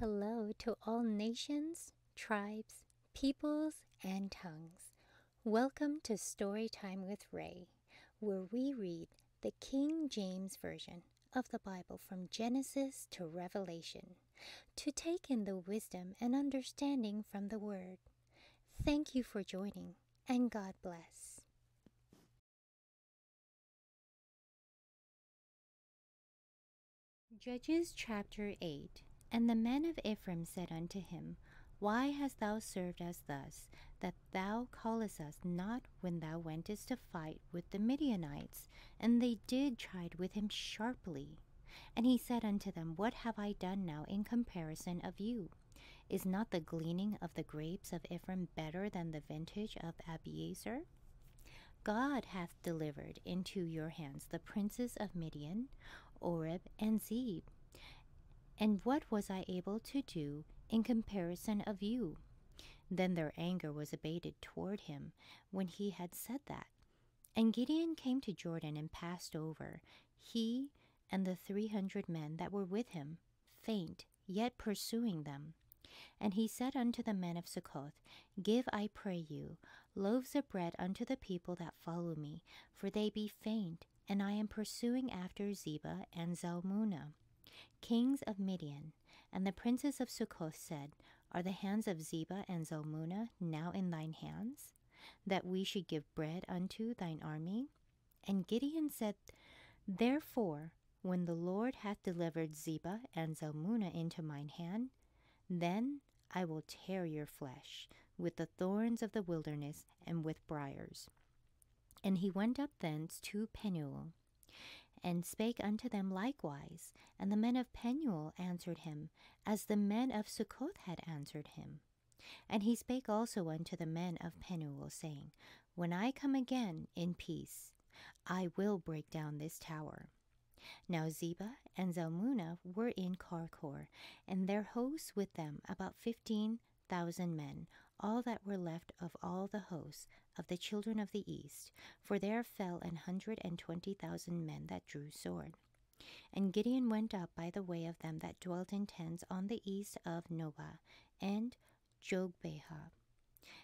hello to all nations, tribes, peoples, and tongues. Welcome to Storytime with Ray, where we read the King James Version of the Bible from Genesis to Revelation, to take in the wisdom and understanding from the Word. Thank you for joining, and God bless. Judges chapter 8. And the men of Ephraim said unto him, Why hast thou served us thus, that thou callest us not when thou wentest to fight with the Midianites? And they did chide with him sharply. And he said unto them, What have I done now in comparison of you? Is not the gleaning of the grapes of Ephraim better than the vintage of Abiezer? God hath delivered into your hands the princes of Midian, Oreb, and Zeb. And what was I able to do in comparison of you? Then their anger was abated toward him when he had said that. And Gideon came to Jordan and passed over, he and the 300 men that were with him, faint, yet pursuing them. And he said unto the men of Succoth, Give, I pray you, loaves of bread unto the people that follow me, for they be faint, and I am pursuing after Zebah and Zalmunna, kings of Midian. And the princes of Succoth said, Are the hands of Zebah and Zalmunna now in thine hands, that we should give bread unto thine army? And Gideon said, Therefore, when the Lord hath delivered Zebah and Zalmunna into mine hand, then I will tear your flesh with the thorns of the wilderness and with briars. And he went up thence to Penuel, and spake unto them likewise. And the men of Penuel answered him, as the men of Succoth had answered him. And he spake also unto the men of Penuel, saying, When I come again in peace, I will break down this tower. Now Zebah and Zalmunna were in Karkor, and their hosts with them about 15,000 men, all that were left of all the hosts of the children of the east, for there fell 120,000 men that drew sword. And Gideon went up by the way of them that dwelt in tents on the east of Nobah and Jogbehah,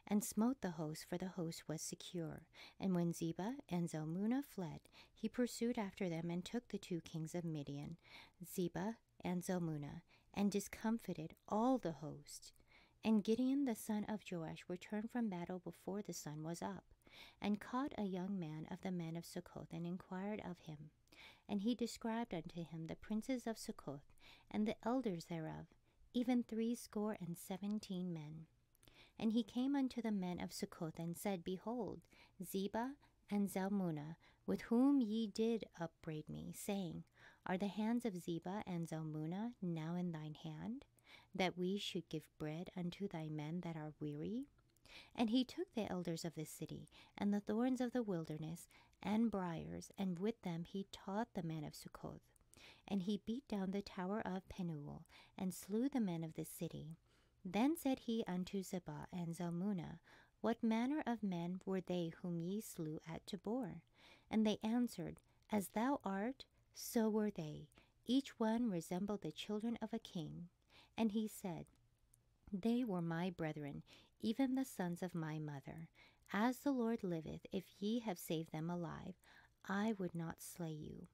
and smote the host, for the host was secure. And when Zebah and Zalmunna fled, he pursued after them, and took the 2 kings of Midian, Zebah and Zalmunna, and discomfited all the host. And Gideon the son of Joash returned from battle before the sun was up, and caught a young man of the men of Succoth, and inquired of him. And he described unto him the princes of Succoth, and the elders thereof, even 70 men. And he came unto the men of Succoth, and said, Behold, Zebah and Zalmunna, with whom ye did upbraid me, saying, Are the hands of Zebah and Zalmunna now in thine hand, that we should give bread unto thy men that are weary? And he took the elders of the city, and the thorns of the wilderness, and briars, and with them he taught the men of Succoth. And he beat down the tower of Penuel, and slew the men of the city. Then said he unto Zebah and Zalmunna, What manner of men were they whom ye slew at Tabor? And they answered, As thou art, so were they. Each one resembled the children of a king. And he said, They were my brethren, even the sons of my mother. As the Lord liveth, if ye have saved them alive, I would not slay you.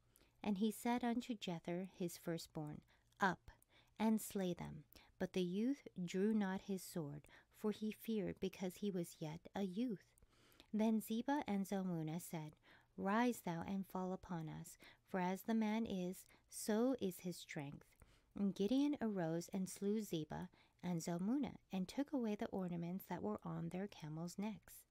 And he said unto Jether his firstborn, Up, and slay them. But the youth drew not his sword, for he feared, because he was yet a youth. Then Zebah and Zalmunna said, Rise thou and fall upon us, for as the man is, so is his strength. And Gideon arose and slew Zebah and Zalmunna, and took away the ornaments that were on their camels' necks.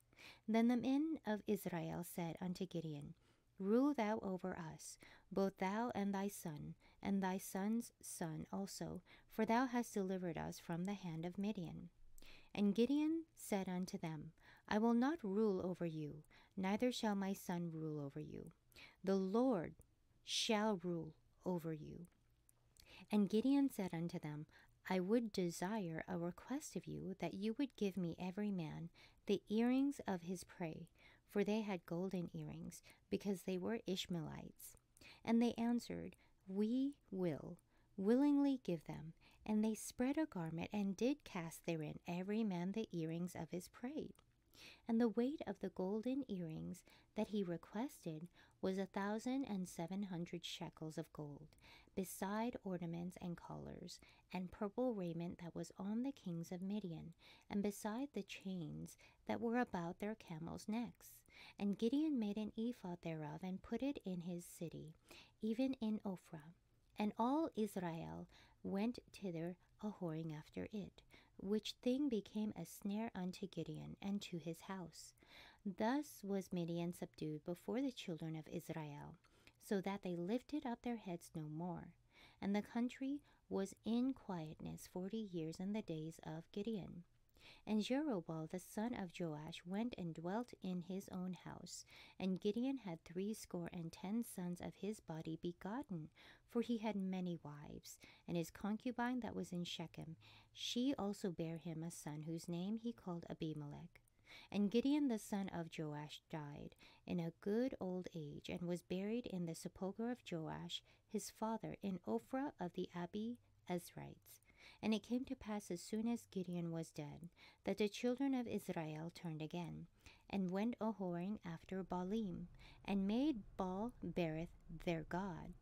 Then the men of Israel said unto Gideon, Rule thou over us, both thou and thy son, and thy son's son also, for thou hast delivered us from the hand of Midian. And Gideon said unto them, I will not rule over you, neither shall my son rule over you. The Lord shall rule over you. And Gideon said unto them, I would desire a request of you, that you would give me every man the earrings of his prey, for they had golden earrings, because they were Ishmaelites. And they answered, We will willingly give them. And they spread a garment, and did cast therein every man the earrings of his prey. And the weight of the golden earrings that he requested was 1,700 shekels of gold, beside ornaments and collars, and purple raiment that was on the kings of Midian, and beside the chains that were about their camels' necks. And Gideon made an ephod thereof, and put it in his city, even in Ophrah. And all Israel went thither a whoring after it, which thing became a snare unto Gideon and to his house. Thus was Midian subdued before the children of Israel, so that they lifted up their heads no more. And the country was in quietness 40 years in the days of Gideon. And Jerubbaal the son of Joash went and dwelt in his own house. And Gideon had 70 sons of his body begotten, for he had many wives. And his concubine that was in Shechem, she also bare him a son, whose name he called Abimelech. And Gideon the son of Joash died in a good old age, and was buried in the sepulchre of Joash his father in Ophrah of the Abiezrites. And it came to pass, as soon as Gideon was dead, that the children of Israel turned again, and went a whoring after Baalim, and made Baal-berith their god.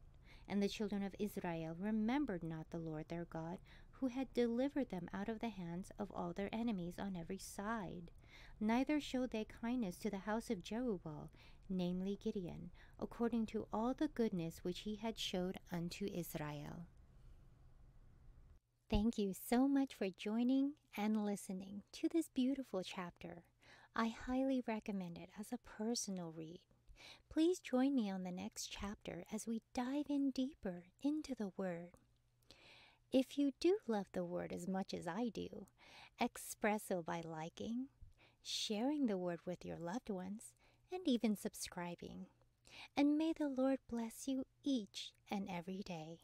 And the children of Israel remembered not the Lord their God, who had delivered them out of the hands of all their enemies on every side. Neither showed they kindness to the house of Jerubbaal, namely Gideon, according to all the goodness which he had showed unto Israel. Thank you so much for joining and listening to this beautiful chapter. I highly recommend it as a personal read. Please join me on the next chapter as we dive in deeper into the Word. If you do love the Word as much as I do, express so by liking, sharing the Word with your loved ones, and even subscribing. And may the Lord bless you each and every day.